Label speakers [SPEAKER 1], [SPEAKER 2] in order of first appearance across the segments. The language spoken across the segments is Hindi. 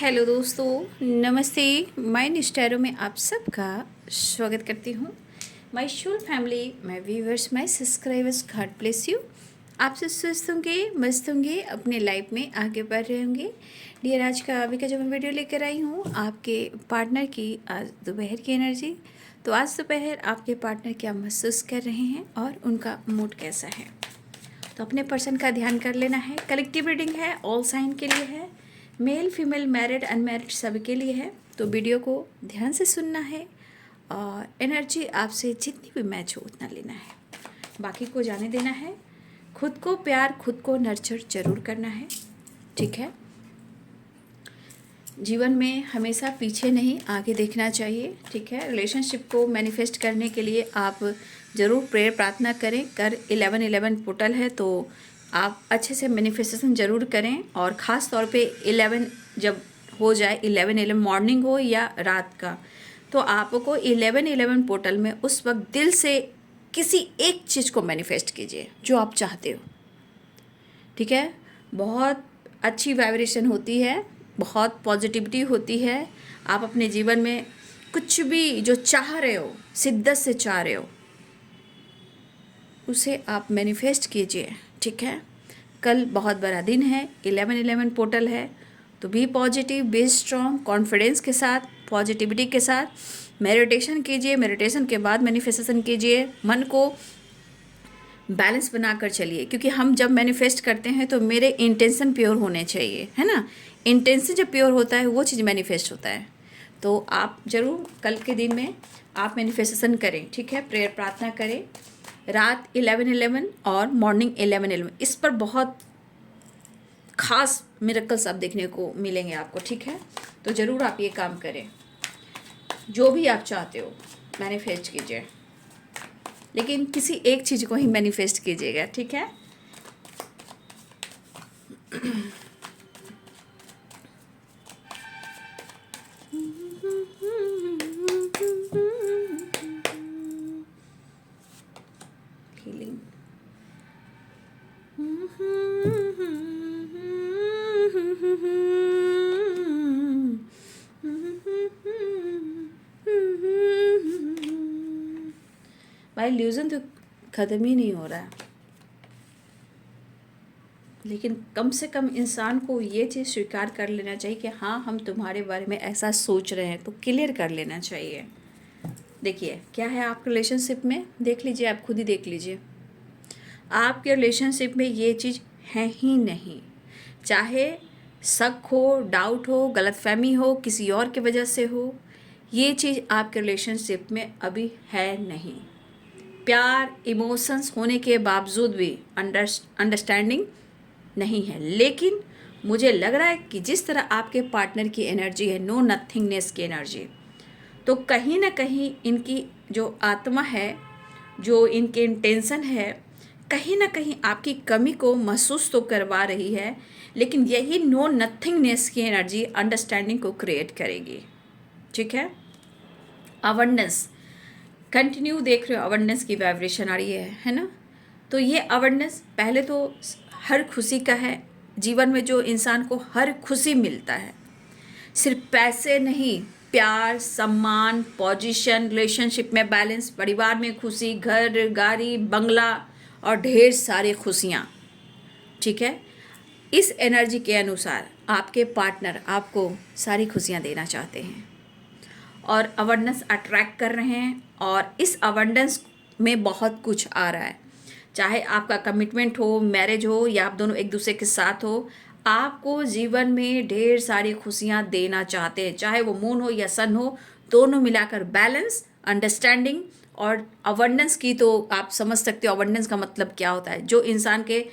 [SPEAKER 1] हेलो दोस्तों, नमस्ते। मैं निष्ठैरो में आप सबका स्वागत करती हूँ। My Shool family, my viewers, my subscribers, God bless you. आपसे स्वस्थ होंगे, मस्त होंगे, अपने लाइफ में आगे बढ़ रहे होंगे। डियर, आज का अभी का जो मैं वीडियो लेकर आई हूँ आपके पार्टनर की आज दोपहर की एनर्जी। तो आज दोपहर आपके पार्टनर क्या महसूस कर रहे हैं और उनका मूड कैसा है, तो अपने पर्सन का ध्यान कर लेना है। कलेक्टिव रीडिंग है, ऑल साइन के लिए है, मेल फीमेल मैरिड अनमैरिड सभी के लिए है। तो वीडियो को ध्यान से सुनना है और एनर्जी आपसे जितनी भी मैच हो उतना लेना है, बाकी को जाने देना है। खुद को प्यार, खुद को नर्चर जरूर करना है, ठीक है। जीवन में हमेशा पीछे नहीं आगे देखना चाहिए, ठीक है। रिलेशनशिप को मैनिफेस्ट करने के लिए आप ज़रूर प्रेयर प्रार्थना करें। कर 11-11 पोर्टल है, तो आप अच्छे से मैनिफेस्टेशन ज़रूर करें। और ख़ास तौर पे 11 जब हो जाए, 11-11 मॉर्निंग हो या रात का, तो आपको 11-11 पोर्टल में उस वक्त दिल से किसी एक चीज़ को मैनिफेस्ट कीजिए जो आप चाहते हो, ठीक है। बहुत अच्छी वाइब्रेशन होती है, बहुत पॉजिटिविटी होती है। आप अपने जीवन में कुछ भी जो चाह रहे हो, शिद्दत से चाह रहे हो, उसे आप मैनिफेस्ट कीजिए, ठीक है। कल बहुत बड़ा दिन है, 11-11 पोर्टल है, तो be positive, be strong, confidence के साथ, पॉजिटिविटी के साथ मेडिटेशन कीजिए। मेडिटेशन के बाद मैनिफेस्टेशन कीजिए। मन को बैलेंस बनाकर चलिए, क्योंकि हम जब मैनिफेस्ट करते हैं तो मेरे इंटेंशन प्योर होने चाहिए, है ना। इंटेंशन जब प्योर होता है वो चीज़ मैनिफेस्ट होता है। तो आप ज़रूर कल के दिन में आप मैनिफेस्टेशन करें, ठीक है। प्रेयर प्रार्थना करें। रात 11-11 और मॉर्निंग 11-11, इस पर बहुत खास मिरेकल्स आप देखने को मिलेंगे आपको, ठीक है। तो ज़रूर आप ये काम करें। जो भी आप चाहते हो मैनिफेस्ट कीजिए, लेकिन किसी एक चीज़ को ही मैनिफेस्ट कीजिएगा, ठीक है। हीलिंग। भाई इल्यूजन तो ख़त्म ही नहीं हो रहा है, लेकिन कम से कम इंसान को ये चीज़ स्वीकार कर लेना चाहिए कि हाँ, हम तुम्हारे बारे में ऐसा सोच रहे हैं, तो क्लियर कर लेना चाहिए। देखिए क्या है आपके रिलेशनशिप में, देख लीजिए, आप खुद ही देख लीजिए। आपके रिलेशनशिप में ये चीज़ है ही नहीं। चाहे शक हो, डाउट हो, गलतफहमी हो, किसी और की वजह से हो, ये चीज़ आपके रिलेशनशिप में अभी है नहीं। प्यार, इमोशंस होने के बावजूद भी अंडरस्टैंडिंग नहीं है। लेकिन मुझे लग रहा है कि जिस तरह आपके पार्टनर की एनर्जी है, नो नथिंगनेस की एनर्जी, तो कहीं ना कहीं इनकी जो आत्मा है, जो इनके इंटेंशन है, कहीं ना कहीं आपकी कमी को महसूस तो करवा रही है, लेकिन यही नो नथिंगनेस की एनर्जी अंडरस्टैंडिंग को क्रिएट करेगी, ठीक है। अवेयरनेस कंटिन्यू देख रहे हो, अवेयरनेस की वाइब्रेशन आ रही है ना। तो ये अवेयरनेस पहले तो हर खुशी का है। जीवन में जो इंसान को हर खुशी मिलता है, सिर्फ पैसे नहीं, प्यार, सम्मान, पोजीशन, रिलेशनशिप में बैलेंस, परिवार में खुशी, घर, गाड़ी, बंगला और ढेर सारी खुशियाँ, ठीक है। इस एनर्जी के अनुसार आपके पार्टनर आपको सारी खुशियाँ देना चाहते हैं और अवेयरनेस अट्रैक्ट कर रहे हैं। और इस अवेयरनेस में बहुत कुछ आ रहा है, चाहे आपका कमिटमेंट हो, मैरिज हो, या आप दोनों एक दूसरे के साथ हो, आपको जीवन में ढेर सारी खुशियाँ देना चाहते हैं। चाहे वो मून हो या सन हो, दोनों मिलाकर बैलेंस, अंडरस्टैंडिंग और अवेंडेंस की। तो आप समझ सकते हो अवेंडेंस का मतलब क्या होता है। जो इंसान के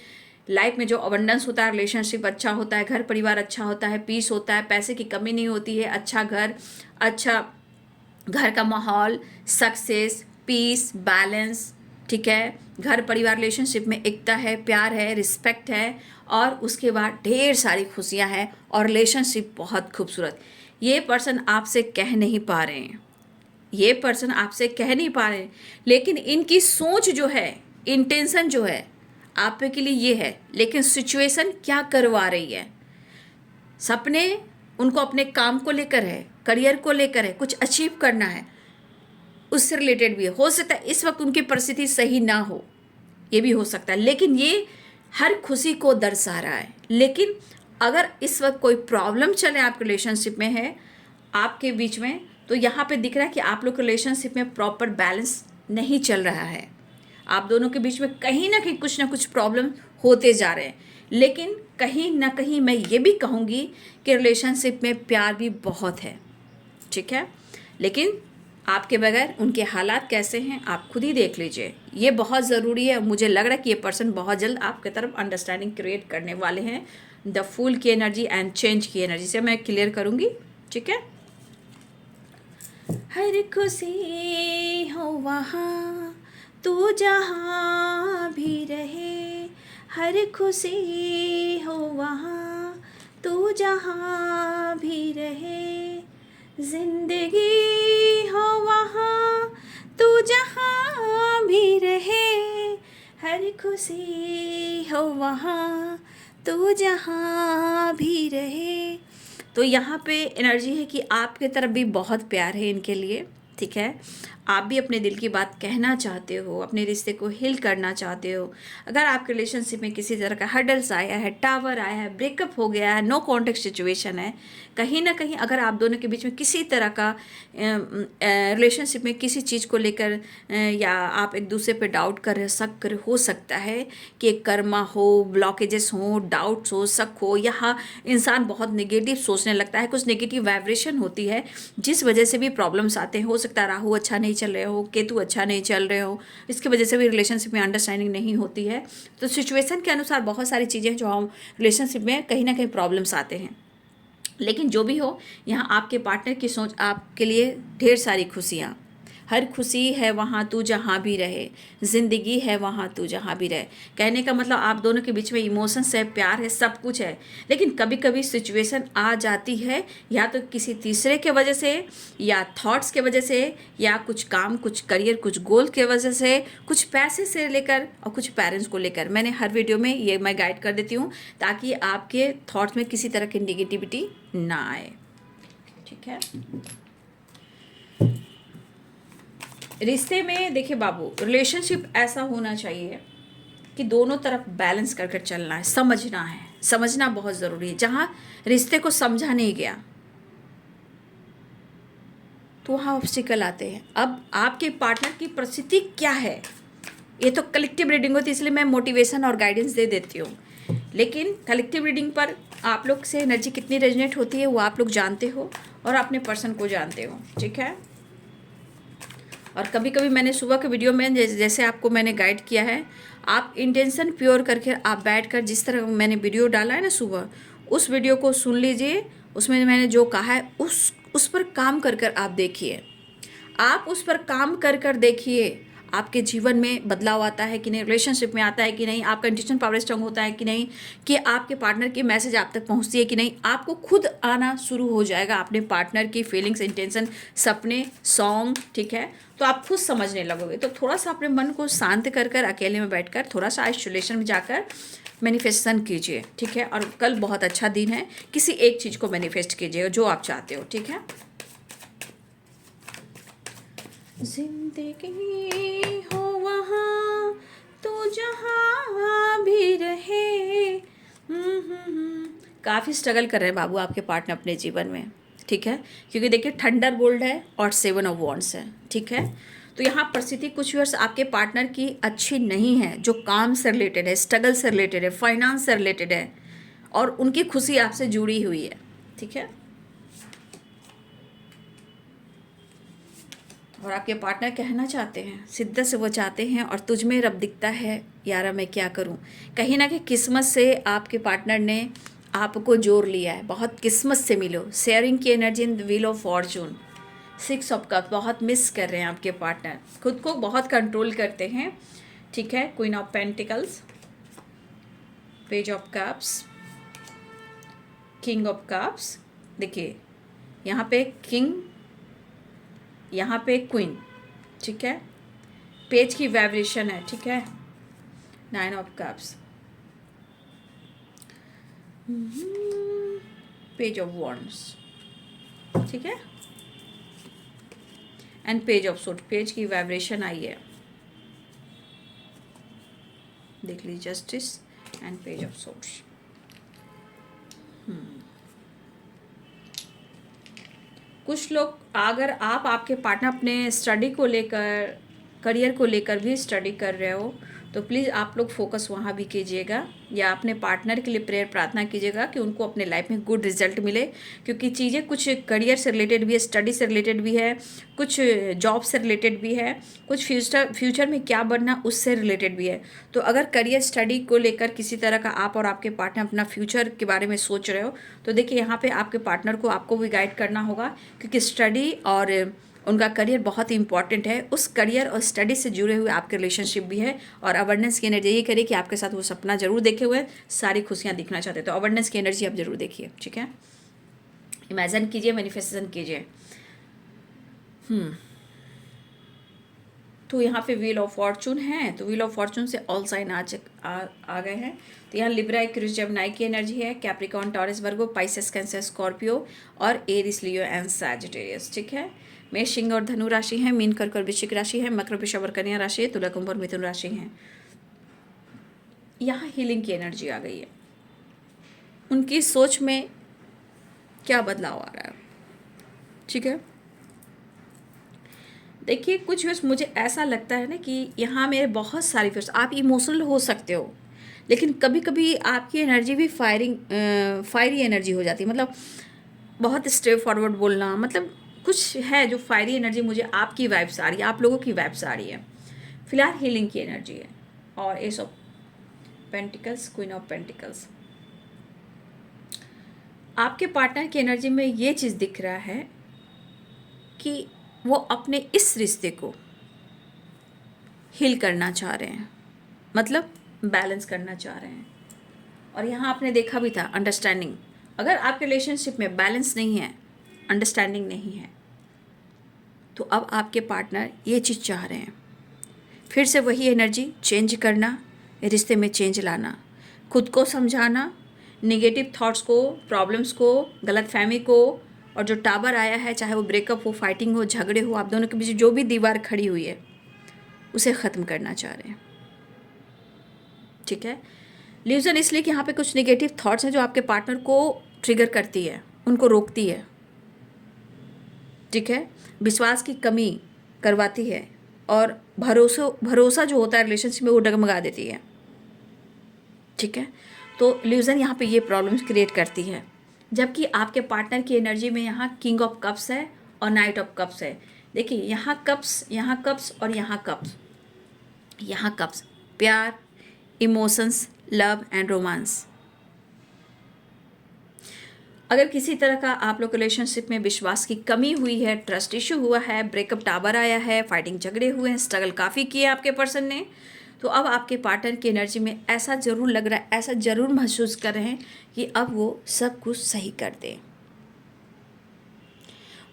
[SPEAKER 1] लाइफ में जो अवेंडेंस होता है, रिलेशनशिप अच्छा होता है, घर परिवार अच्छा होता है, पीस होता है, पैसे की कमी नहीं होती है, अच्छा घर का माहौल, सक्सेस, पीस, बैलेंस, ठीक है। घर परिवार रिलेशनशिप में एकता है, प्यार है, रिस्पेक्ट है, और उसके बाद ढेर सारी खुशियां हैं और रिलेशनशिप बहुत खूबसूरत। ये पर्सन आपसे कह नहीं पा रहे हैं, ये पर्सन आपसे कह नहीं पा रहे हैं, लेकिन इनकी सोच जो है, इंटेंशन जो है आपके लिए ये है, लेकिन सिचुएशन क्या करवा रही है। सपने उनको अपने काम को लेकर है, करियर को लेकर है, कुछ अचीव करना है, उससे रिलेटेड भी है। हो सकता है इस वक्त उनकी परिस्थिति सही ना हो, ये भी हो सकता है, लेकिन ये हर खुशी को दर्शा रहा है। लेकिन अगर इस वक्त कोई प्रॉब्लम चले, आप रिलेशनशिप में है आपके बीच में, तो यहाँ पे दिख रहा है कि आप लोग रिलेशनशिप में प्रॉपर बैलेंस नहीं चल रहा है। आप दोनों के बीच में कहीं ना कुछ प्रॉब्लम होते जा रहे हैं। लेकिन कहीं ना कहीं मैं ये भी कहूँगी कि रिलेशनशिप में प्यार भी बहुत है, ठीक है। लेकिन आपके बगैर उनके हालात कैसे हैं आप खुद ही देख लीजिए, ये बहुत ज़रूरी है। मुझे लग रहा है कि ये पर्सन बहुत जल्द आपके तरफ अंडरस्टैंडिंग क्रिएट करने वाले हैं। द फूल की एनर्जी एंड चेंज की एनर्जी से मैं क्लियर करूँगी, ठीक है। हर खुशी हो वहाँ तू जहाँ भी रहे, हर खुशी हो वहाँ तू जहाँ भी रहे, जिंदगी हो वहाँ तू जहाँ भी रहे, हर खुशी हो वहाँ तू जहाँ भी रहे। तो यहाँ पे एनर्जी है कि आपके तरफ भी बहुत प्यार है इनके लिए, ठीक है। आप भी अपने दिल की बात कहना चाहते हो, अपने रिश्ते को हील करना चाहते हो। अगर आपके रिलेशनशिप में किसी तरह का हर्डल्स आया है, टावर आया है, ब्रेकअप हो गया है, नो कॉन्टेक्ट सिचुएशन है, कहीं ना कहीं अगर आप दोनों के बीच में किसी तरह का रिलेशनशिप में किसी चीज़ को लेकर या आप एक दूसरे पे डाउट कर रहे, शक कर, हो सकता है कि एक कर्मा हो, ब्लॉकेजेस हो, डाउट्स हो, शक हो, यहाँ इंसान बहुत नेगेटिव सोचने लगता है, कुछ नेगेटिव वाइब्रेशन होती है जिस वजह से भी प्रॉब्लम्स आते हैं। हो सकता है राहु अच्छा नहीं चल रहे हो, केतु अच्छा नहीं चल रहे हो, इसकी वजह से भी रिलेशनशिप में अंडरस्टैंडिंग नहीं होती है। तो सिचुएशन के अनुसार बहुत सारी चीज़ें जो हम रिलेशनशिप में कहीं ना कहीं प्रॉब्लम्स आते हैं। लेकिन जो भी हो, यहाँ आपके पार्टनर की सोच आपके लिए ढेर सारी खुशियाँ, हर खुशी है वहाँ तू जहाँ भी रहे, ज़िंदगी है वहाँ तू जहाँ भी रहे। कहने का मतलब आप दोनों के बीच में इमोशंस है, प्यार है, सब कुछ है। लेकिन कभी कभी सिचुएशन आ जाती है, या तो किसी तीसरे के वजह से, या थॉट्स के वजह से, या कुछ काम, कुछ करियर, कुछ गोल के वजह से, कुछ पैसे से लेकर और कुछ पेरेंट्स को लेकर। मैंने हर वीडियो में ये मैं गाइड कर देती हूँ ताकि आपके थॉट्स में किसी तरह की नेगेटिविटी ना आए, ठीक है। रिश्ते में देखिए बाबू, रिलेशनशिप ऐसा होना चाहिए कि दोनों तरफ बैलेंस करके चलना है, समझना है, समझना बहुत ज़रूरी है। जहाँ रिश्ते को समझा नहीं गया तो वहाँ ऑब्स्टिकल आते हैं। अब आपके पार्टनर की परिस्थिति क्या है, ये तो कलेक्टिव रीडिंग होती है, इसलिए मैं मोटिवेशन और गाइडेंस दे देती हूँ। लेकिन कलेक्टिव रीडिंग पर आप लोग से एनर्जी कितनी रेजोनेट होती है वो आप लोग जानते हो और अपने पर्सन को जानते हो, ठीक है। और कभी कभी मैंने सुबह के वीडियो में जैसे आपको मैंने गाइड किया है, आप इंटेंशन प्योर करके आप बैठकर जिस तरह मैंने वीडियो डाला है ना सुबह, उस वीडियो को सुन लीजिए। उसमें मैंने जो कहा है उस पर काम कर आप देखिए, आप उस पर काम कर देखिए, आपके जीवन में बदलाव आता है कि नहीं, रिलेशनशिप में आता है कि नहीं, आपका इंट्यूशन पावर स्ट्रांग होता है कि नहीं, कि आपके पार्टनर की मैसेज आप तक पहुंचती है कि नहीं। आपको खुद आना शुरू हो जाएगा अपने पार्टनर की फीलिंग्स, इंटेंशन, सपने, सॉन्ग, ठीक है। तो आप खुद समझने लगोगे। तो थोड़ा सा अपने मन को शांत कर अकेले में बैठकर थोड़ा सा आइसोलेशन में जाकर मैनिफेस्टेशन कीजिए, ठीक है। और कल बहुत अच्छा दिन है, किसी एक चीज़ को मैनिफेस्ट कीजिए जो आप चाहते हो, ठीक है। जिंदगी हो वहाँ तू जहाँ भी रहे। काफ़ी स्ट्रगल कर रहे हैं बाबू आपके पार्टनर अपने जीवन में, ठीक है। क्योंकि देखिए थंडर बोल्ड है और 7 ऑफ वॉन्ड्स है, ठीक है। तो यहाँ परिस्थिति कुछ व्यूअर्स आपके पार्टनर की अच्छी नहीं है, जो काम से रिलेटेड है, स्ट्रगल से रिलेटेड है, फाइनेंस से रिलेटेड है, और उनकी खुशी आपसे जुड़ी हुई है, ठीक है। और आपके पार्टनर कहना चाहते हैं, शिद्दत से वो चाहते हैं, और तुझ में रब दिखता है यारा मैं क्या करूं। कहीं ना कहीं किस्मत से आपके पार्टनर ने आपको जोड़ लिया है, बहुत किस्मत से मिलो। शेयरिंग की energy in the wheel of Fortune, 6 of cup, बहुत मिस कर रहे हैं आपके पार्टनर, खुद को बहुत कंट्रोल करते हैं, ठीक है। Queen of pentacles, page of cups, king of cups. देखिए यहाँ पे किंग, यहाँ पे क्वीन, ठीक है। पेज की वाइब्रेशन है, ठीक है। 9 of cups, page of wands, ठीक है, and page of sword, page की वाइब्रेशन आई है, देख लीजिए, justice and page of swords. कुछ लोग, अगर आप आपके पार्टनर अपने स्टडी को लेकर, करियर को लेकर भी स्टडी कर रहे हो, तो प्लीज़ आप लोग फोकस वहाँ भी कीजिएगा, या अपने पार्टनर के लिए प्रेयर प्रार्थना कीजिएगा कि उनको अपने लाइफ में गुड रिजल्ट मिले, क्योंकि चीज़ें कुछ करियर से रिलेटेड भी है, स्टडी से रिलेटेड भी है, कुछ जॉब से रिलेटेड भी है, कुछ फ्यूचर में क्या बनना उससे रिलेटेड भी है। तो अगर करियर स्टडी को लेकर किसी तरह का आप और आपके पार्टनर अपना फ्यूचर के बारे में सोच रहे हो, तो देखिए यहाँ पे आपके पार्टनर को आपको भी गाइड करना होगा, क्योंकि स्टडी और उनका करियर बहुत ही इंपॉर्टेंट है। उस करियर और स्टडी से जुड़े हुए आपके रिलेशनशिप भी है, और अवेयरनेस की एनर्जी ये करे कि आपके साथ वो सपना जरूर देखे हुए सारी खुशियाँ दिखना चाहते हैं, तो अवेयरनेस की एनर्जी आप जरूर देखिए, ठीक है, इमेजिन कीजिए, मैनिफेस्टेशन कीजिए। तो यहाँ पे व्हील ऑफ फॉर्चून है, तो व्हील ऑफ फॉर्चून से ऑल साइन आ गए हैं। तो यहाँ लिब्रा, एक्वेरियस, जेमिनी की एनर्जी है, कैप्रिकॉर्न, टॉरस, वर्गो, पाइसेस, कैंसर, स्कॉर्पियो और एरिस, लियो एंड सैजिटेरियस, ठीक है। मेष, सिंह और धनु राशि है, मीन, कर्क और वृश्चिक राशि है, मकर, वृषभ और कन्या राशि है, तुला, कुंभ और मिथुन राशि है। यहाँ हीलिंग की एनर्जी आ गई है, उनकी सोच में क्या बदलाव आ रहा है, ठीक है। देखिए कुछ व्यूअर्स, मुझे ऐसा लगता है ना कि यहाँ मेरे बहुत सारे व्यूअर्स, आप इमोशनल हो सकते हो, लेकिन कभी कभी आपकी एनर्जी भी फायरी एनर्जी हो जाती है, मतलब बहुत स्ट्रेट फॉरवर्ड बोलना, मतलब कुछ है जो फायरी एनर्जी मुझे आपकी वाइब्स आ रही है, आप लोगों की वाइब्स आ रही है। फिलहाल हीलिंग की एनर्जी है, और S of pentacles, queen of pentacles. आपके पार्टनर की एनर्जी में ये चीज़ दिख रहा है कि वो अपने इस रिश्ते को हील करना चाह रहे हैं, मतलब बैलेंस करना चाह रहे हैं। और यहाँ आपने देखा भी था अंडरस्टैंडिंग, अगर आपके रिलेशनशिप में बैलेंस नहीं है, अंडरस्टैंडिंग नहीं है, तो अब आपके पार्टनर ये चीज़ चाह रहे हैं, फिर से वही एनर्जी चेंज करना, रिश्ते में चेंज लाना, खुद को समझाना, निगेटिव थॉट्स को, प्रॉब्लम्स को, गलतफहमी को, और जो टावर आया है, चाहे वो ब्रेकअप हो, फाइटिंग हो, झगड़े हो, आप दोनों के बीच जो भी दीवार खड़ी हुई है उसे ख़त्म करना चाह रहे हैं, ठीक है। रीज़न इसलिए कि यहाँ पे कुछ निगेटिव थॉट्स हैं जो आपके पार्टनर को ट्रिगर करती है, उनको रोकती है, ठीक है, विश्वास की कमी करवाती है, और भरोसा जो होता है रिलेशनशिप में वो डगमगा देती है, ठीक है। तो इल्यूजन यहाँ पे ये प्रॉब्लम्स क्रिएट करती है, जबकि आपके पार्टनर की एनर्जी में यहाँ किंग ऑफ कप्स है और नाइट ऑफ कप्स है। देखिए यहाँ कप्स, यहाँ कप्स और यहाँ कप्स, यहाँ कप्स प्यार, इमोशंस, लव एंड रोमांस। अगर किसी तरह का आप लोग रिलेशनशिप में विश्वास की कमी हुई है, ट्रस्ट इशू हुआ है, ब्रेकअप टावर आया है, फाइटिंग झगड़े हुए हैं, स्ट्रगल काफ़ी किया आपके पर्सन ने, तो अब आपके पार्टनर की एनर्जी में ऐसा ज़रूर लग रहा है, ऐसा ज़रूर महसूस कर रहे हैं कि अब वो सब कुछ सही कर दें।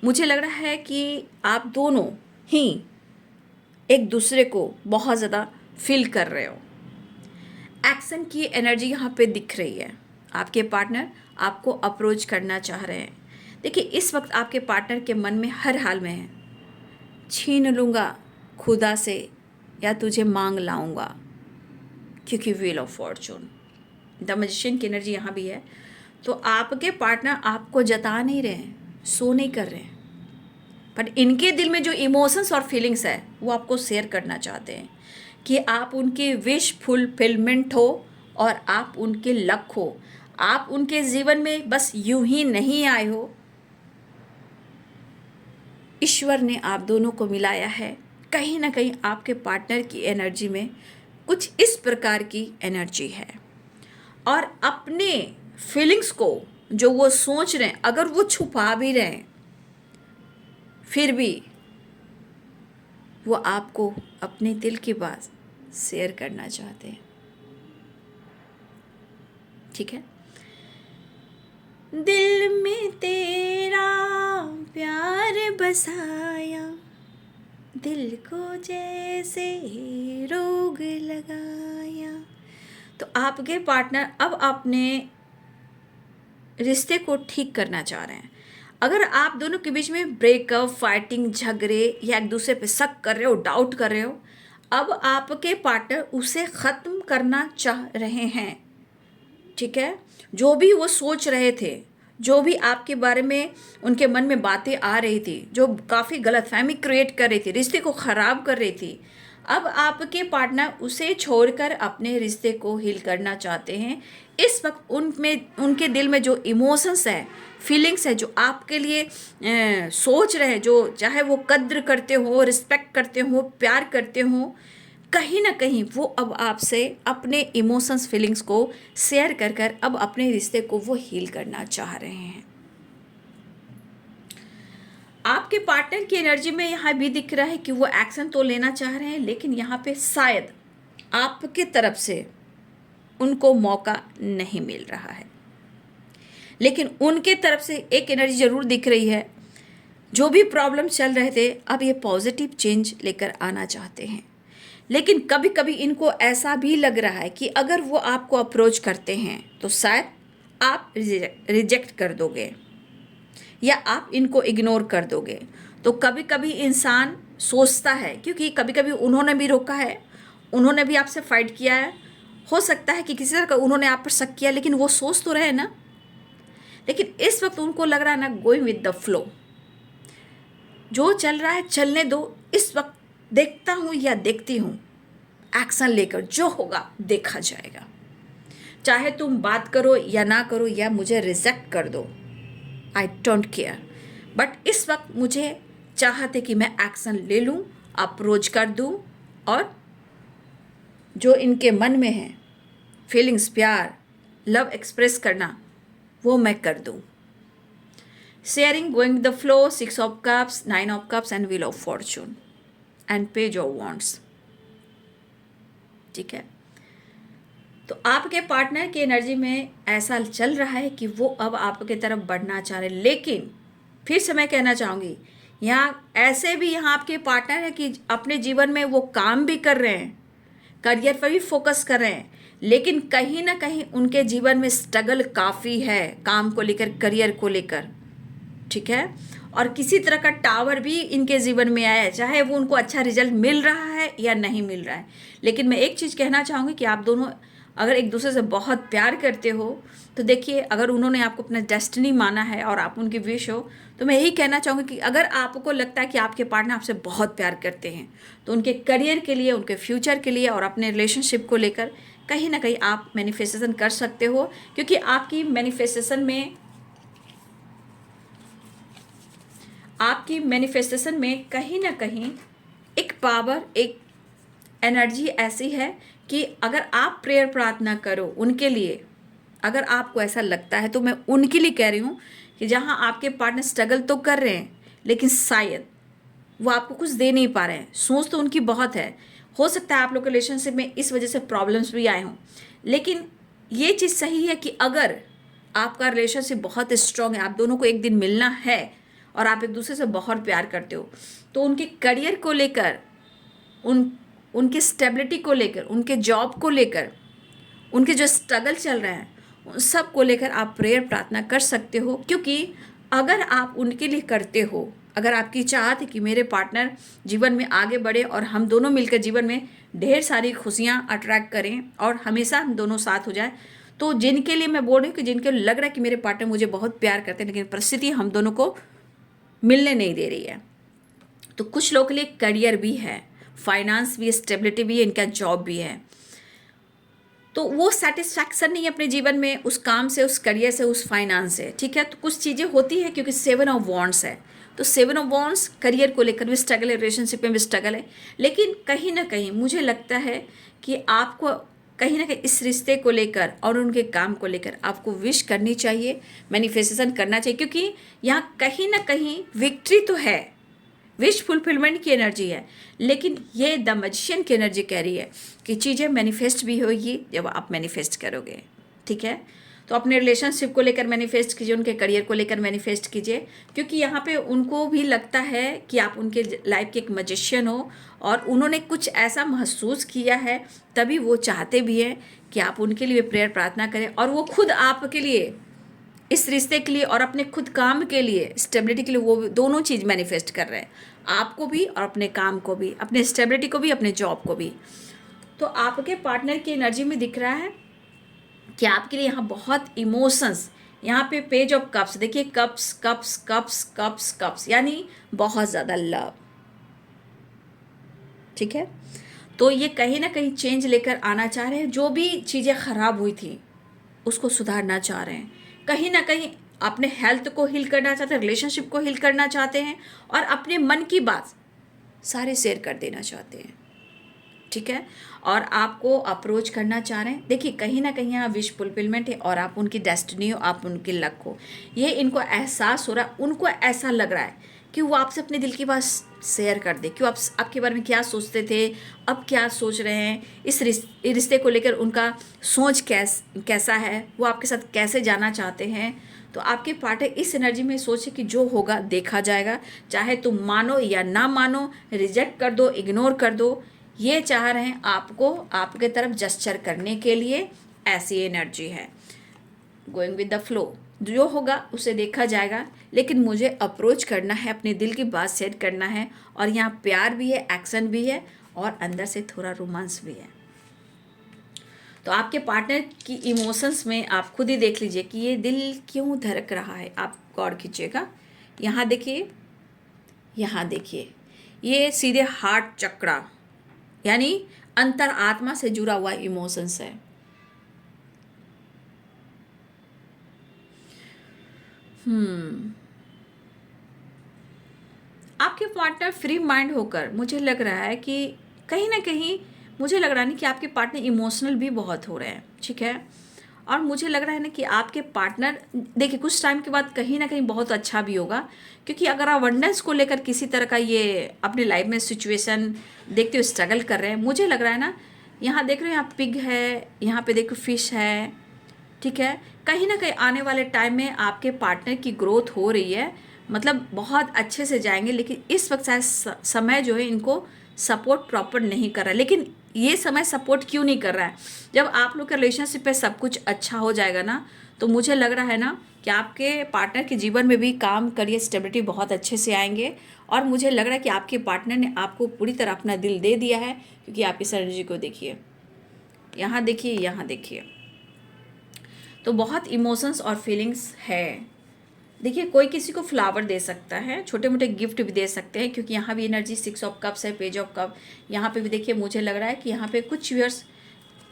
[SPEAKER 1] मुझे लग रहा है कि आप दोनों ही एक दूसरे को बहुत ज़्यादा फील कर रहे हो। एक्शन की एनर्जी यहाँ पे दिख रही है, आपके पार्टनर आपको अप्रोच करना चाह रहे हैं। देखिए इस वक्त आपके पार्टनर के मन में हर हाल में है, छीन लूँगा खुदा से या तुझे मांग लाऊंगा, क्योंकि wheel of Fortune, the magician की एनर्जी यहाँ भी है। तो आपके पार्टनर आपको जता नहीं रहे हैं, सो नहीं कर रहे हैं, पर इनके दिल में जो इमोशंस और फीलिंग्स है वो आपको शेयर करना चाहते हैं कि आप उनकी विश फुलफिलमेंट हो और आप उनके लक हो, आप उनके जीवन में बस यूं ही नहीं आए हो, ईश्वर ने आप दोनों को मिलाया है। कहीं ना कहीं आपके पार्टनर की एनर्जी में कुछ इस प्रकार की एनर्जी है, और अपने फीलिंग्स को जो वो सोच रहे हैं, अगर वो छुपा भी रहे हैं, फिर भी वो आपको अपने दिल की बात शेयर करना चाहते हैं, ठीक है। दिल में तेरा प्यार बसाया, दिल को जैसे रोग लगाया। तो आपके पार्टनर अब अपने रिश्ते को ठीक करना चाह रहे हैं। अगर आप दोनों के बीच में ब्रेकअप, फाइटिंग, झगड़े या एक दूसरे पे शक कर रहे हो, डाउट कर रहे हो, अब आपके पार्टनर उसे ख़त्म करना चाह रहे हैं। ठीक है, जो भी वो सोच रहे थे, जो भी आपके बारे में उनके मन में बातें आ रही थी, जो काफ़ी गलतफहमी क्रिएट कर रही थी, रिश्ते को ख़राब कर रही थी, अब आपके पार्टनर उसे छोड़कर अपने रिश्ते को हील करना चाहते हैं। इस वक्त उनमें, उनके दिल में जो इमोशंस है, फीलिंग्स है, जो आपके लिए सोच रहे हैं, जो चाहे वो कद्र करते हो, रिस्पेक्ट करते हो, प्यार करते हो, कहीं ना कहीं वो अब आपसे अपने इमोशंस, फीलिंग्स को शेयर कर कर अब अपने रिश्ते को वो हील करना चाह रहे हैं। आपके पार्टनर की एनर्जी में यहाँ भी दिख रहा है कि वो एक्शन तो लेना चाह रहे हैं, लेकिन यहाँ पे शायद आपके तरफ से उनको मौका नहीं मिल रहा है। लेकिन उनके तरफ से एक एनर्जी ज़रूर दिख रही है। जो भी प्रॉब्लम चल रहे थे, अब ये पॉजिटिव चेंज लेकर आना चाहते हैं। लेकिन कभी कभी इनको ऐसा भी लग रहा है कि अगर वो आपको अप्रोच करते हैं तो शायद आप रिजेक्ट कर दोगे या आप इनको इग्नोर कर दोगे। तो कभी कभी इंसान सोचता है, क्योंकि कभी कभी उन्होंने भी रोका है, उन्होंने भी आपसे फाइट किया है, हो सकता है कि किसी तरह का उन्होंने आप पर शक किया, लेकिन वो सोच तो रहे ना। लेकिन इस वक्त उनको लग रहा है ना, गोइंग विद द फ्लो, जो चल रहा है चलने दो, इस वक्त देखता हूँ या देखती हूँ, एक्शन लेकर जो होगा देखा जाएगा। चाहे तुम बात करो या ना करो या मुझे रिजेक्ट कर दो, आई डोंट केयर, बट इस वक्त मुझे चाहते कि मैं एक्शन ले लूँ, अप्रोच कर दूँ और जो इनके मन में है फीलिंग्स, प्यार, लव एक्सप्रेस करना, वो मैं कर दूँ। Sharing, going the flow, 6 of cups, 9 of cups and wheel of Fortune and page of wands. ठीक है, तो आपके पार्टनर की एनर्जी में ऐसा चल रहा है कि वो अब आपके तरफ बढ़ना चाह रहे हैं। लेकिन फिर से मैं कहना चाहूँगी, यहाँ ऐसे भी यहाँ आपके पार्टनर है कि अपने जीवन में वो काम भी कर रहे हैं, करियर पर भी फोकस कर रहे हैं, लेकिन कहीं ना कहीं उनके जीवन में स्ट्रगल काफ़ी है, काम को लेकर, करियर को लेकर। ठीक है, और किसी तरह का टावर भी इनके जीवन में आया है, चाहे वो उनको अच्छा रिजल्ट मिल रहा है या नहीं मिल रहा है। लेकिन मैं एक चीज़ कहना चाहूँगी कि आप दोनों अगर एक दूसरे से बहुत प्यार करते हो तो देखिए, अगर उन्होंने आपको अपना डेस्टिनी माना है और आप उनकी विश हो, तो मैं यही कहना चाहूँगी कि अगर आपको लगता है कि आपके पार्टनर आपसे बहुत प्यार करते हैं, तो उनके करियर के लिए, उनके फ्यूचर के लिए और अपने रिलेशनशिप को लेकर कहीं ना कहीं आप मैनिफेस्टेशन कर सकते हो। क्योंकि आपकी मैनिफेस्टेशन में कहीं ना कहीं एक पावर, एक एनर्जी ऐसी है कि अगर आप प्रेयर, प्रार्थना करो उनके लिए, अगर आपको ऐसा लगता है, तो मैं उनके लिए कह रही हूँ कि जहाँ आपके पार्टनर स्ट्रगल तो कर रहे हैं, लेकिन शायद वो आपको कुछ दे नहीं पा रहे हैं। सोच तो उनकी बहुत है, हो सकता है आप लोग के रिलेशनशिप में इस वजह से प्रॉब्लम्स भी आए हों, लेकिन ये चीज़ सही है कि अगर आपका रिलेशनशिप बहुत स्ट्रांग है, आप दोनों को एक दिन मिलना है और आप एक दूसरे से बहुत प्यार करते हो, तो उनके करियर को लेकर, उनकी स्टेबिलिटी को लेकर, उनके जॉब को लेकर, उनके जो स्ट्रगल चल रहे हैं उन सब को लेकर आप प्रेयर, प्रार्थना कर सकते हो। क्योंकि अगर आप उनके लिए करते हो, अगर आपकी चाहत है कि मेरे पार्टनर जीवन में आगे बढ़े और हम दोनों मिलकर जीवन में ढेर सारी खुशियाँ अट्रैक्ट करें और हमेशा हम दोनों साथ हो जाए, तो जिनके लिए मैं बोल रही हूँ कि जिनके लग रहा है कि मेरे पार्टनर मुझे बहुत प्यार करते हैं, लेकिन परिस्थिति हम दोनों को मिलने नहीं दे रही है, तो कुछ लोगों के लिए करियर भी है, फाइनेंस भी है, स्टेबिलिटी भी है, इनका जॉब भी है, तो वो सेटिस्फैक्शन नहीं है अपने जीवन में, उस काम से, उस करियर से, उस फाइनेंस से। ठीक है, तो कुछ चीज़ें होती है, क्योंकि 7 ऑफ वॉन्ड्स है, तो 7 ऑफ वॉन्ड्स करियर को लेकर भी स्ट्रगल है, रिलेशनशिप में भी स्ट्रगल है। लेकिन कहीं ना कहीं मुझे लगता है कि आपको कहीं ना कहीं इस रिश्ते को लेकर और उनके काम को लेकर आपको विश करनी चाहिए, मैनिफेस्टेशन करना चाहिए, क्योंकि यहाँ कहीं ना कहीं विक्ट्री तो है, विश फुलफिलमेंट की एनर्जी है, लेकिन ये द मैजिशियन की एनर्जी कह रही है कि चीज़ें मैनिफेस्ट भी होगी जब आप मैनिफेस्ट करोगे। ठीक है, तो अपने रिलेशनशिप को लेकर मैनिफेस्ट कीजिए, उनके करियर को लेकर मैनिफेस्ट कीजिए, क्योंकि यहाँ पे उनको भी लगता है कि आप उनके लाइफ के एक मैजिशियन हो और उन्होंने कुछ ऐसा महसूस किया है, तभी वो चाहते भी हैं कि आप उनके लिए प्रेयर, प्रार्थना करें और वो खुद आपके लिए इस रिश्ते के लिए और अपने खुद काम के लिए, स्टेबिलिटी के लिए, वो दोनों चीज़ मैनिफेस्ट कर रहे हैं, आपको भी और अपने काम को भी, अपने स्टेबिलिटी को भी, अपने जॉब को भी। तो आपके पार्टनर की एनर्जी में दिख रहा है कि आपके लिए यहाँ बहुत इमोशंस, यहाँ पे पेज ऑफ कप्स देखिए, cups cups cups cups cups, यानी बहुत ज़्यादा लव। ठीक है, तो ये कहीं ना कहीं चेंज लेकर आना चाह रहे हैं। जो भी चीज़ें खराब हुई थी उसको सुधारना चाह रहे हैं, कहीं ना कहीं अपने हेल्थ को हील करना चाहते हैं, रिलेशनशिप को हील करना चाहते हैं, और अपने मन की बात सारे शेयर कर देना चाहते हैं। ठीक है, और आपको अप्रोच करना चाह रहे हैं। देखिए कहीं ना कहीं यहाँ विश फुलफिलमेंट है, और आप उनकी डेस्टिनी हो, आप उनकी लक हो, ये इनको एहसास हो रहा है। उनको ऐसा लग रहा है कि वो आपसे अपने दिल की बात शेयर कर दे, कि आप आपके बारे में क्या सोचते थे, अब क्या सोच रहे हैं, इस रिश्ते को लेकर उनका सोच कैसा है, वो आपके साथ कैसे जाना चाहते हैं। तो आपके पार्टनर इस एनर्जी में सोचे कि जो होगा देखा जाएगा, चाहे तुम मानो या ना मानो, रिजेक्ट कर दो, इग्नोर कर दो, ये चाह रहे हैं आपको आपके तरफ जस्चर करने के लिए। ऐसी एनर्जी है, गोइंग विद द फ्लो, जो होगा उसे देखा जाएगा, लेकिन मुझे अप्रोच करना है, अपने दिल की बात सेट करना है, और यहाँ प्यार भी है, एक्शन भी है, और अंदर से थोड़ा रोमांस भी है। तो आपके पार्टनर की इमोशंस में आप खुद ही देख लीजिए कि ये दिल क्यों धड़क रहा है। आप गौर कीजिएगा, यहाँ देखिए, यहाँ देखिए, ये सीधे हार्ट चक्रा, यानी अंतर आत्मा से जुड़ा हुआ इमोशंस है। आपके पार्टनर फ्री माइंड होकर, मुझे लग रहा है कि कहीं ना कहीं, मुझे लग रहा है ना कि आपके पार्टनर इमोशनल भी बहुत हो रहे हैं। ठीक है, और मुझे लग रहा है ना कि आपके पार्टनर, देखिए कुछ टाइम के बाद कहीं ना कहीं बहुत अच्छा भी होगा, क्योंकि अगर अबंडेंस को लेकर किसी तरह का ये अपनी लाइफ में सिचुएशन देखते हुए स्ट्रगल कर रहे हैं, मुझे लग रहा है ना, यहाँ देख रहे हैं, यहाँ पिग है, यहाँ पे देखो फिश है। ठीक है, कहीं ना कहीं आने वाले टाइम में आपके पार्टनर की ग्रोथ हो रही है, मतलब बहुत अच्छे से जाएंगे। लेकिन इस वक्त शायद समय जो है इनको सपोर्ट प्रॉपर नहीं कर रहा है। लेकिन ये समय सपोर्ट क्यों नहीं कर रहा है? जब आप लोग के रिलेशनशिप पे सब कुछ अच्छा हो जाएगा ना, तो मुझे लग रहा है ना कि आपके पार्टनर के जीवन में भी काम, करियर, स्टेबिलिटी बहुत अच्छे से आएंगे। और मुझे लग रहा है कि आपके पार्टनर ने आपको पूरी तरह अपना दिल दे दिया है, क्योंकि आप इस एनर्जी को देखिए, यहाँ देखिए, यहाँ देखिए, तो बहुत इमोशंस और फीलिंग्स है। देखिए कोई किसी को फ्लावर दे सकता है, छोटे मोटे गिफ्ट भी दे सकते हैं, क्योंकि यहाँ भी एनर्जी 6 ऑफ कप्स है, पेज ऑफ कप। यहाँ पे भी देखिए, मुझे लग रहा है कि यहाँ पे कुछ व्यूअर्स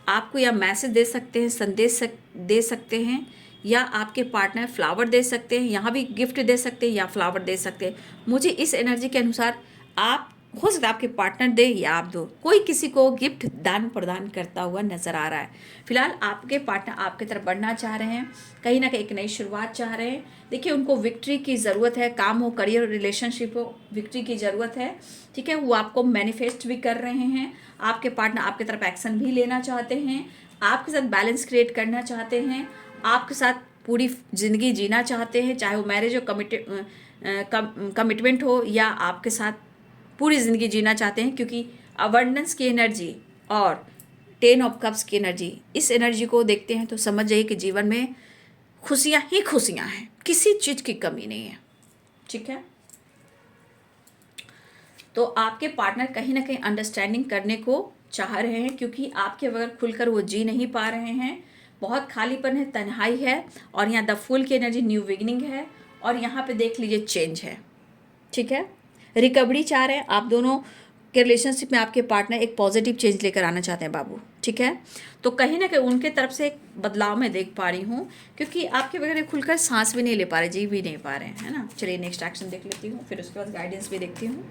[SPEAKER 1] आपको या मैसेज दे सकते हैं, संदेश दे सकते हैं, या आपके पार्टनर फ्लावर दे सकते हैं, यहाँ भी गिफ्ट दे सकते हैं या फ्लावर दे सकते हैं। मुझे इस एनर्जी के अनुसार आप, हो सकता है आपके पार्टनर दे या आप दो, कोई किसी को गिफ्ट दान प्रदान करता हुआ नजर आ रहा है। फिलहाल आपके पार्टनर आपके तरफ बढ़ना चाह रहे हैं, कहीं ना कहीं एक नई शुरुआत चाह रहे हैं। देखिए उनको विक्ट्री की ज़रूरत है, काम हो, करियर, रिलेशनशिप हो, विक्ट्री की ज़रूरत है। ठीक है, वो आपको मैनिफेस्ट भी कर रहे हैं। आपके पार्टनर आपके तरफ एक्शन भी लेना चाहते हैं, आपके साथ बैलेंस क्रिएट करना चाहते हैं, आपके साथ पूरी ज़िंदगी जीना चाहते हैं, चाहे वो मैरिज हो, कमिटमेंट हो, या आपके साथ पूरी ज़िंदगी जीना चाहते हैं। क्योंकि अबंडेंस की एनर्जी और 10 ऑफ कप्स की एनर्जी, इस एनर्जी को देखते हैं तो समझ जाइए कि जीवन में खुशियाँ ही खुशियाँ हैं, किसी चीज़ की कमी नहीं है। ठीक है, तो आपके पार्टनर कहीं ना कहीं अंडरस्टैंडिंग करने को चाह रहे हैं, क्योंकि आपके बगैर खुलकर वो जी नहीं पा रहे हैं। बहुत खालीपन है, तन्हाई है, और यहाँ द फूल की एनर्जी न्यू बिगिनिंग है, और यहाँ पे देख लीजिए चेंज है। ठीक है, रिकवरी चाह रहे हैं आप दोनों के रिलेशनशिप में। आपके पार्टनर एक पॉजिटिव चेंज लेकर आना चाहते हैं बाबू। ठीक है, तो कहीं ना कहीं उनके तरफ से एक बदलाव मैं देख पा रही हूँ, क्योंकि आपके बगैर खुलकर सांस भी नहीं ले पा रहे, जी भी नहीं पा रहे हैं, है ना। चलिए नेक्स्ट एक्शन देख लेती हूँ, फिर उसके बाद गाइडेंस भी देखती हूँ।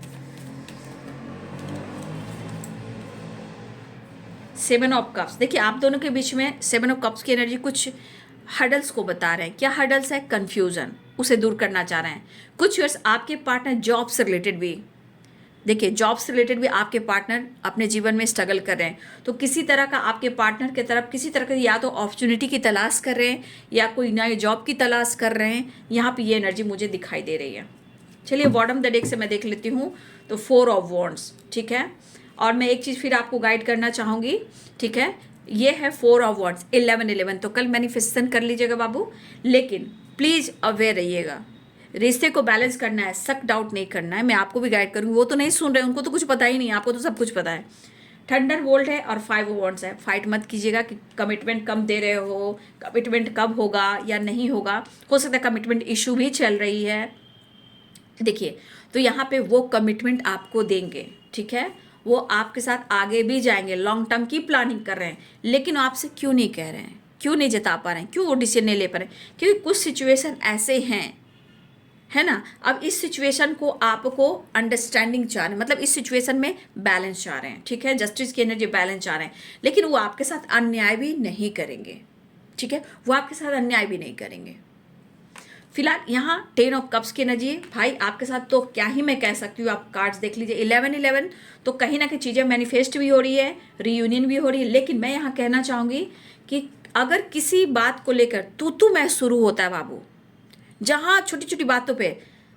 [SPEAKER 1] 7 ऑफ कप्स, देखिए आप दोनों के बीच में 7 ऑफ कप्स की एनर्जी कुछ हर्डल्स को बता रहे हैं। क्या हर्डल्स है? कन्फ्यूजन, उसे दूर करना चाह रहे हैं। कुछ वर्ष आपके पार्टनर जॉब से रिलेटेड भी, देखिए जॉब से रिलेटेड भी आपके पार्टनर अपने जीवन में स्ट्रगल कर रहे हैं। तो किसी तरह का आपके पार्टनर के तरफ किसी तरह की या तो अपॉर्चुनिटी की तलाश कर रहे हैं, या कोई नई जॉब की तलाश कर रहे हैं। यहाँ पे ये एनर्जी मुझे दिखाई दे रही है। चलिए बॉटम द डेक से मैं देख लेती हूँ, तो 4 ऑफ वॉन्ड्स। ठीक है, और मैं एक चीज़ फिर आपको गाइड करना चाहूँगी। ठीक है, ये है 4 ऑफ वॉन्ड्स, 11 तो कल मैनिफेस्टेशन कर लीजिएगा बाबू, लेकिन प्लीज़ अवेयर रहिएगा। रिश्ते को बैलेंस करना है, शक डाउट नहीं करना है। मैं आपको भी गाइड करूँगी, वो तो नहीं सुन रहे, उनको तो कुछ पता ही नहीं, आपको तो सब कुछ पता है। थंडर बोल्ट है और 5 वॉन्ड्स है। फाइट मत कीजिएगा कि कमिटमेंट कम दे रहे हो, कमिटमेंट कब होगा या नहीं होगा, हो सकता है कमिटमेंट इशू भी चल रही है। देखिए, तो यहाँ पे वो कमिटमेंट आपको देंगे, ठीक है, वो आपके साथ आगे भी जाएंगे, लॉन्ग टर्म की प्लानिंग कर रहे हैं, लेकिन आपसे क्यों नहीं कह रहे हैं, क्यों नहीं जता पा रहे हैं, क्यों वो डिसीजन नहीं ले पा रहे हैं? क्योंकि कुछ सिचुएशन ऐसे हैं, है ना। अब इस सिचुएशन को आपको अंडरस्टैंडिंग चाह रहे हैं, मतलब इस सिचुएशन में बैलेंस चाह रहे हैं, ठीक है, जस्टिस की एनर्जी बैलेंस चाह रहे हैं, लेकिन वो आपके साथ अन्याय भी नहीं करेंगे, ठीक है, वो आपके साथ अन्याय भी नहीं करेंगे। फिलहाल यहाँ 10 ऑफ कप्स की एनर्जी है भाई आपके साथ, तो क्या ही मैं कह सकती हूँ, आप कार्ड्स देख लीजिए 11 तो कहीं ना कहीं चीज़ें मैनिफेस्ट भी हो रही है, रीयूनियन भी हो रही है, लेकिन मैं यहाँ कहना चाहूँगी कि अगर किसी बात को लेकर तू मैं शुरू होता है बाबू, जहाँ छोटी छोटी बातों पे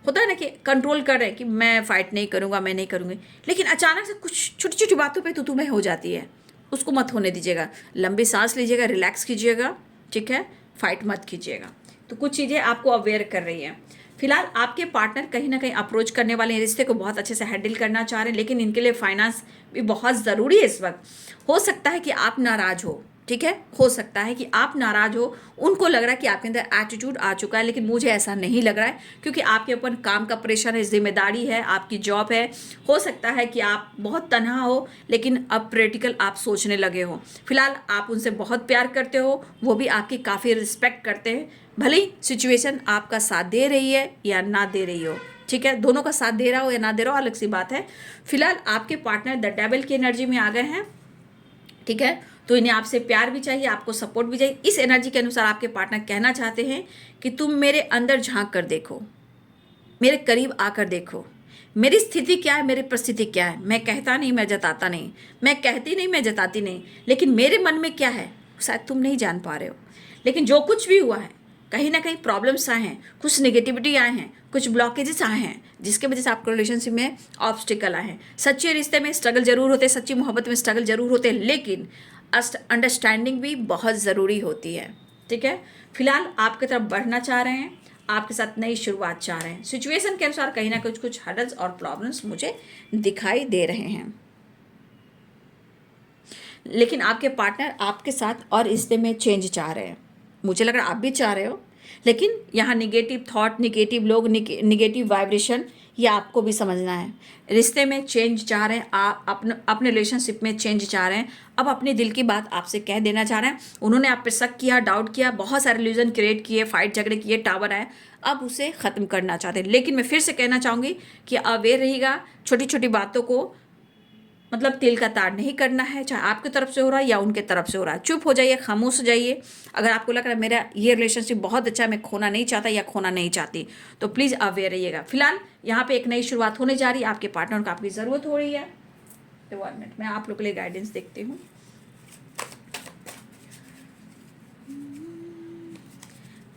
[SPEAKER 1] होता है ना कि कंट्रोल कर रहे हैं कि मैं फाइट नहीं करूँगा, मैं नहीं करूँगी, लेकिन अचानक से कुछ छोटी छोटी बातों पे तू मैं हो जाती है, उसको मत होने दीजिएगा। लंबी सांस लीजिएगा, रिलैक्स कीजिएगा, ठीक है, फाइट मत कीजिएगा। तो कुछ चीज़ें आपको अवेयर कर रही हैं। फिलहाल आपके पार्टनर कहीं ना कहीं अप्रोच करने वाले हैं, रिश्ते को बहुत अच्छे से हैंडल करना चाह रहे हैं, लेकिन इनके लिए फाइनेंस भी बहुत ज़रूरी है इस वक्त। हो सकता है कि आप नाराज़ हो, ठीक है, हो सकता है कि आप नाराज़ हो, उनको लग रहा है कि आपके अंदर एटीट्यूड आ चुका है, लेकिन मुझे ऐसा नहीं लग रहा है, क्योंकि आपके ऊपर काम का प्रेशर है, जिम्मेदारी है, आपकी जॉब है। हो सकता है कि आप बहुत तनहा हो, लेकिन अब प्रैक्टिकल आप सोचने लगे हो। फिलहाल आप उनसे बहुत प्यार करते हो, वो भी आपकी काफ़ी रिस्पेक्ट करते हैं, भले ही सिचुएशन आपका साथ दे रही है या ना दे रही हो, ठीक है, दोनों का साथ दे रहा हो या ना दे रहा हो अलग सी बात है। फिलहाल आपके पार्टनर द डेविल की एनर्जी में आ गए हैं, ठीक है, तो इन्हें आपसे प्यार भी चाहिए, आपको सपोर्ट भी चाहिए। इस एनर्जी के अनुसार आपके पार्टनर कहना चाहते हैं कि तुम मेरे अंदर झांक कर देखो, मेरे करीब आकर देखो, मेरी स्थिति क्या है, मेरी परिस्थिति क्या है। मैं कहता नहीं, मैं जताता नहीं, मैं कहती नहीं, मैं जताती नहीं, लेकिन मेरे मन में क्या है शायद तुम नहीं जान पा रहे हो। लेकिन जो कुछ भी हुआ है, कहीं ना कहीं प्रॉब्लम्स आए हैं, कुछ नेगेटिविटी आए हैं, कुछ ब्लॉकेजेस आए हैं, जिसके वजह से आपके रिलेशनशिप में ऑब्स्टिकल आए हैं। सच्चे रिश्ते में स्ट्रगल जरूर होते हैं, सच्ची मोहब्बत में स्ट्रगल जरूर होते हैं, लेकिन अंडरस्टैंडिंग भी बहुत ज़रूरी होती है, ठीक है। फिलहाल आपकी तरफ बढ़ना चाह रहे हैं, आपके साथ नई शुरुआत चाह रहे हैं। सिचुएशन के अनुसार कहीं ना कुछ हर्डल्स और प्रॉब्लम्स मुझे दिखाई दे रहे हैं, लेकिन आपके पार्टनर आपके साथ और रिश्ते में चेंज चाह रहे हैं। मुझे लग रहा है आप भी चाह रहे हो, लेकिन यहाँ निगेटिव थॉट, निगेटिव लोग, निगेटिव वाइब्रेशन, ये आपको भी समझना है। रिश्ते में चेंज चाह रहे हैं, आप अपने रिलेशनशिप में चेंज चाह रहे हैं। अब अपने दिल की बात आपसे कह देना चाह रहे हैं। उन्होंने आप पे शक किया, डाउट किया, बहुत सारे इल्यूजन क्रिएट किए, फाइट झगड़े किए, टावर आए, अब उसे ख़त्म करना चाहते हैं। लेकिन मैं फिर से कहना चाहूँगी कि अवेयर रहिएगा, छोटी छोटी बातों को मतलब तिल का ताड़ नहीं करना है, चाहे आपकी तरफ से हो रहा है या उनके तरफ से हो रहा है। चुप हो जाइए, खामोश हो जाइए। अगर आपको लग रहा है मेरा ये रिलेशनशिप बहुत अच्छा है, मैं खोना नहीं चाहता या खोना नहीं चाहती, तो प्लीज़ अवेयर रहिएगा। फिलहाल यहाँ पे एक नई शुरुआत होने जा रही है, आपके पार्टनर को आपकी ज़रूरत हो रही है। तो 1 मिनट मैं आप लोग के लिए गाइडेंस देखती हूँ।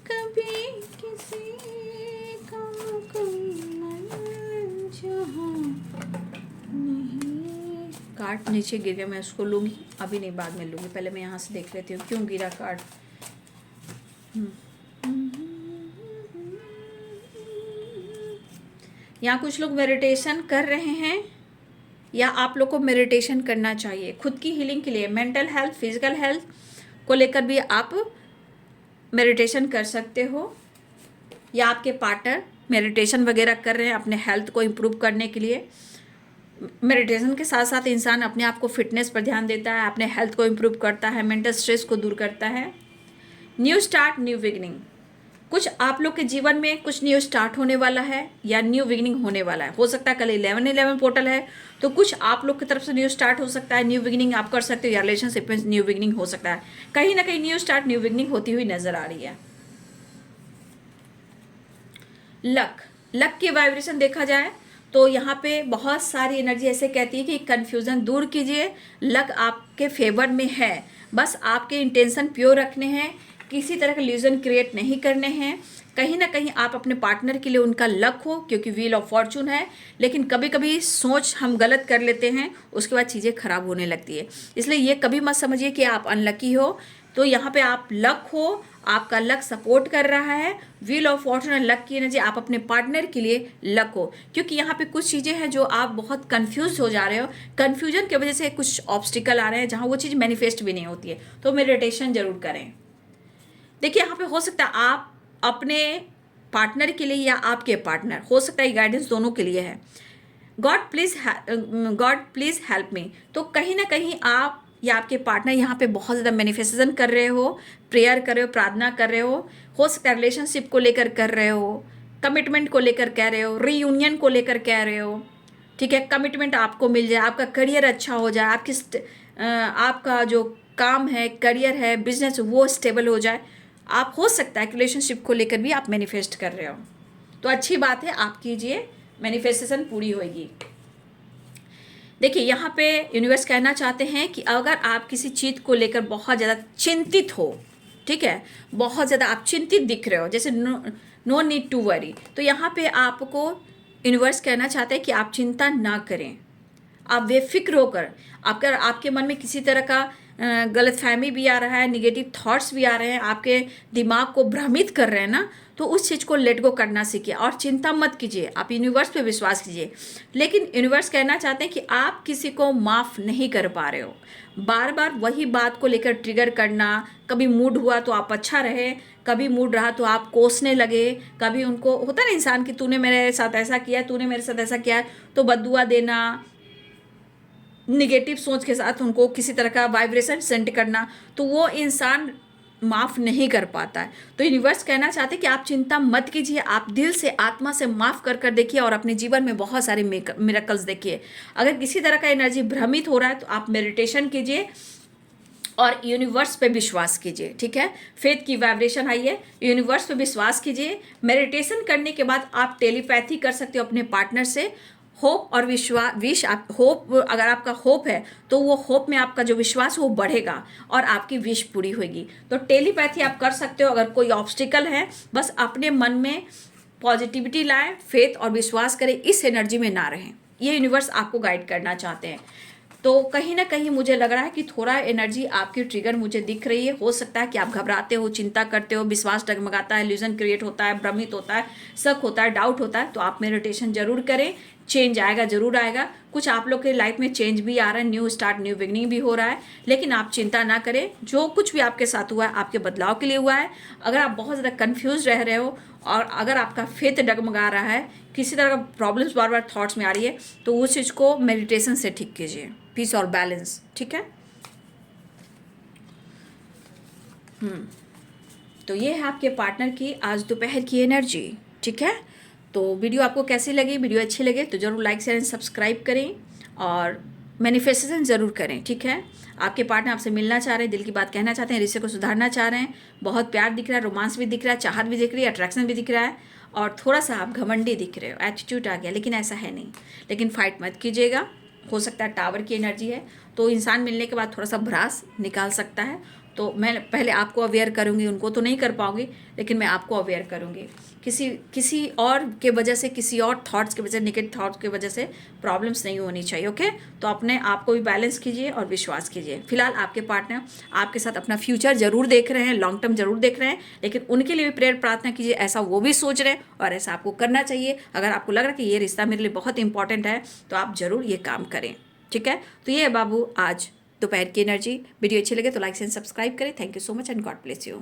[SPEAKER 1] कभी किसी कार्ड नीचे गिर गया, मैं उसको लूँगी, अभी नहीं, बाद में लूँगी। पहले मैं यहाँ से देख लेती हूँ क्यों गिरा कार्ड। यहाँ कुछ लोग मेडिटेशन कर रहे हैं, या आप लोग को मेडिटेशन करना चाहिए खुद की हीलिंग के लिए। मेंटल हेल्थ, फिजिकल हेल्थ को लेकर भी आप मेडिटेशन कर सकते हो, या आपके पार्टनर मेडिटेशन वगैरह कर रहे हैं अपने हेल्थ को इम्प्रूव करने के लिए। मेडिटेशन के साथ साथ इंसान अपने आप को फिटनेस पर ध्यान देता है, अपने हेल्थ को इम्प्रूव करता है, मेंटल स्ट्रेस को दूर करता है। न्यू स्टार्ट, न्यू बिगिनिंग, कुछ आप लोग के जीवन में कुछ न्यू स्टार्ट होने वाला है या न्यू बिगिनिंग होने वाला है। हो सकता है कल 11/11 पोर्टल है, तो कुछ आप लोग की तरफ से न्यू स्टार्ट हो सकता है, न्यू बिगिनिंग आप कर सकते हो, या रिलेशनशिप में न्यू बिगिनिंग हो सकता है। कहीं ना कहीं न्यू स्टार्ट, न्यू बिगिनिंग होती हुई नजर आ रही है। लक की वाइब्रेशन देखा जाए तो यहाँ पे बहुत सारी एनर्जी ऐसे कहती है कि कन्फ्यूज़न दूर कीजिए, लक आपके फेवर में है, बस आपके इंटेंशन प्योर रखने हैं किसी तरह का इल्यूजन क्रिएट नहीं करने हैं। कहीं ना कहीं आप अपने पार्टनर के लिए उनका लक हो, क्योंकि व्हील ऑफ फॉर्चून है, लेकिन कभी कभी सोच हम गलत कर लेते हैं, उसके बाद चीज़ें खराब होने लगती है। इसलिए ये कभी मत समझिए कि आप अनलकी हो। तो यहाँ पे आप लक हो, आपका लक सपोर्ट कर रहा है, व्हील ऑफ फॉर्चून और लक की एनर्जी आप अपने पार्टनर के लिए लक हो। क्योंकि यहाँ पे कुछ चीज़ें हैं जो आप बहुत कंफ्यूज हो जा रहे हो, कन्फ्यूजन की वजह से कुछ ऑब्स्टिकल आ रहे हैं जहाँ वो चीज़ मैनिफेस्ट भी नहीं होती है। तो मेडिटेशन जरूर करें। देखिए यहाँ पे हो सकता है आप अपने पार्टनर के लिए या आपके पार्टनर, हो सकता है गाइडेंस दोनों के लिए है। God please help me. तो कहीं ना कहीं आप या आपके पार्टनर यहाँ पे बहुत ज़्यादा मैनिफेस्टेशन कर रहे हो, प्रेयर कर रहे हो, प्रार्थना कर रहे हो सकता है रिलेशनशिप को लेकर कर रहे हो, कमिटमेंट को लेकर कह रहे हो, रीयूनियन को लेकर कह रहे हो। ठीक है, कमिटमेंट आपको मिल जाए, आपका करियर अच्छा हो जाए, आपका जो काम है, करियर है, बिजनेस, वो स्टेबल हो जाए। आप हो सकता है रिलेशनशिप को लेकर भी आप मैनिफेस्ट कर रहे हो, तो अच्छी बात है, आप कीजिए, मैनिफेस्टेशन पूरी होगी। देखिए यहाँ पे यूनिवर्स कहना चाहते हैं कि अगर आप किसी चीज़ को लेकर बहुत ज़्यादा चिंतित हो, ठीक है, बहुत ज़्यादा आप चिंतित दिख रहे हो, जैसे नो नीड टू वरी, तो यहाँ पे आपको यूनिवर्स कहना चाहते हैं कि आप चिंता ना करें। आप बेफिक्र होकर, अगर आपके मन में किसी तरह का गलतफहमी भी आ रहा है, निगेटिव थॉट्स भी आ रहे हैं, आपके दिमाग को भ्रमित कर रहे हैं ना, तो उस चीज़ को लेट गो करना सीखिए और चिंता मत कीजिए, आप यूनिवर्स पे विश्वास कीजिए। लेकिन यूनिवर्स कहना चाहते हैं कि आप किसी को माफ़ नहीं कर पा रहे हो, बार बार वही बात को लेकर ट्रिगर करना, कभी मूड हुआ तो आप अच्छा रहे, कभी मूड रहा तो आप कोसने लगे, कभी उनको होता है ना इंसान कि तूने मेरे साथ ऐसा किया है, तूने मेरे साथ ऐसा किया है, तो बद्दुआ देना, निगेटिव सोच के साथ उनको किसी तरह का वाइब्रेशन सेंड करना, तो वो इंसान माफ़ नहीं कर पाता है। तो यूनिवर्स कहना चाहते हैं कि आप चिंता मत कीजिए, आप दिल से, आत्मा से माफ़ कर कर देखिए और अपने जीवन में बहुत सारे मिरेकल्स देखिए। अगर किसी तरह का एनर्जी भ्रमित हो रहा है तो आप मेडिटेशन कीजिए और यूनिवर्स पे विश्वास कीजिए। ठीक है, फेथ की वाइब्रेशन आई है, यूनिवर्स पे विश्वास कीजिए। मेडिटेशन करने के बाद आप टेलीपैथी कर सकते हो अपने पार्टनर से। होप और होप, अगर आपका होप है तो वो होप में आपका जो विश्वास है वो बढ़ेगा और आपकी विश पूरी होगी। तो टेलीपैथी आप कर सकते हो। अगर कोई ऑब्स्टिकल है, बस अपने मन में पॉजिटिविटी लाएं, फेथ और विश्वास करें, इस एनर्जी में ना रहें। ये यूनिवर्स आपको गाइड करना चाहते हैं। तो कहीं ना कहीं मुझे लग रहा है कि थोड़ा एनर्जी आपकी ट्रिगर मुझे दिख रही है। हो सकता है कि आप घबराते हो, चिंता करते हो, विश्वास डगमगाता है, इल्यूजन क्रिएट होता है, भ्रमित होता है, शक होता है, डाउट होता है। तो आप मेडिटेशन जरूर करें, चेंज आएगा, जरूर आएगा। कुछ आप लोग के लाइफ में चेंज भी आ रहा है, न्यू स्टार्ट, न्यू बिगनिंग भी हो रहा है। लेकिन आप चिंता ना करें, जो कुछ भी आपके साथ हुआ है आपके बदलाव के लिए हुआ है। अगर आप बहुत ज़्यादा कन्फ्यूज रह रहे हो और अगर आपका फेथ डगमगा रहा है, किसी तरह का प्रॉब्लम्स बार बार थॉट्स में आ रही है, तो उस चीज़ को मेडिटेशन से ठीक कीजिए, पीस और बैलेंस। ठीक है, तो ये है आपके पार्टनर की आज दोपहर की एनर्जी। ठीक है, तो वीडियो आपको कैसी लगी? वीडियो अच्छी लगे तो ज़रूर लाइक शेयर एंड सब्सक्राइब करें और मैनिफेस्टेशन ज़रूर करें। ठीक है, आपके पार्टनर आपसे मिलना चाह रहे हैं, दिल की बात कहना चाहते हैं, रिश्ते को सुधारना चाह रहे हैं, बहुत प्यार दिख रहा है, रोमांस भी दिख रहा है, चाहत भी दिख रही है, अट्रैक्शन भी दिख रहा है और थोड़ा सा आप घमंडी दिख रहे हो, एटीट्यूड आ गया, लेकिन ऐसा है नहीं। लेकिन फाइट मत कीजिएगा। हो सकता है टावर की एनर्जी है, तो इंसान मिलने के बाद थोड़ा सा भ्रास निकाल सकता है। तो मैं पहले आपको अवेयर करूँगी, उनको तो नहीं कर पाऊँगी, लेकिन मैं आपको अवेयर करूँगी। किसी और के वजह से, किसी और थॉट्स की वजह से, नेगेटिव थॉट्स की वजह से प्रॉब्लम्स नहीं होनी चाहिए। ओके, तो अपने आप को भी बैलेंस कीजिए और विश्वास कीजिए। फिलहाल आपके पार्टनर आपके साथ अपना फ्यूचर जरूर देख रहे हैं, लॉन्ग टर्म जरूर देख रहे हैं, लेकिन उनके लिए भी प्रेयर प्रार्थना कीजिए, ऐसा वो भी सोच रहे हैं और ऐसा आपको करना चाहिए। अगर आपको लग रहा है कि ये रिश्ता मेरे लिए बहुत इंपॉर्टेंट है तो आप जरूर ये काम करें। ठीक है, तो ये है बाबू आज दोपहर की एनर्जी। वीडियो अच्छी लगे तो लाइक एंड सब्सक्राइब करें। Thank you so much and God bless you.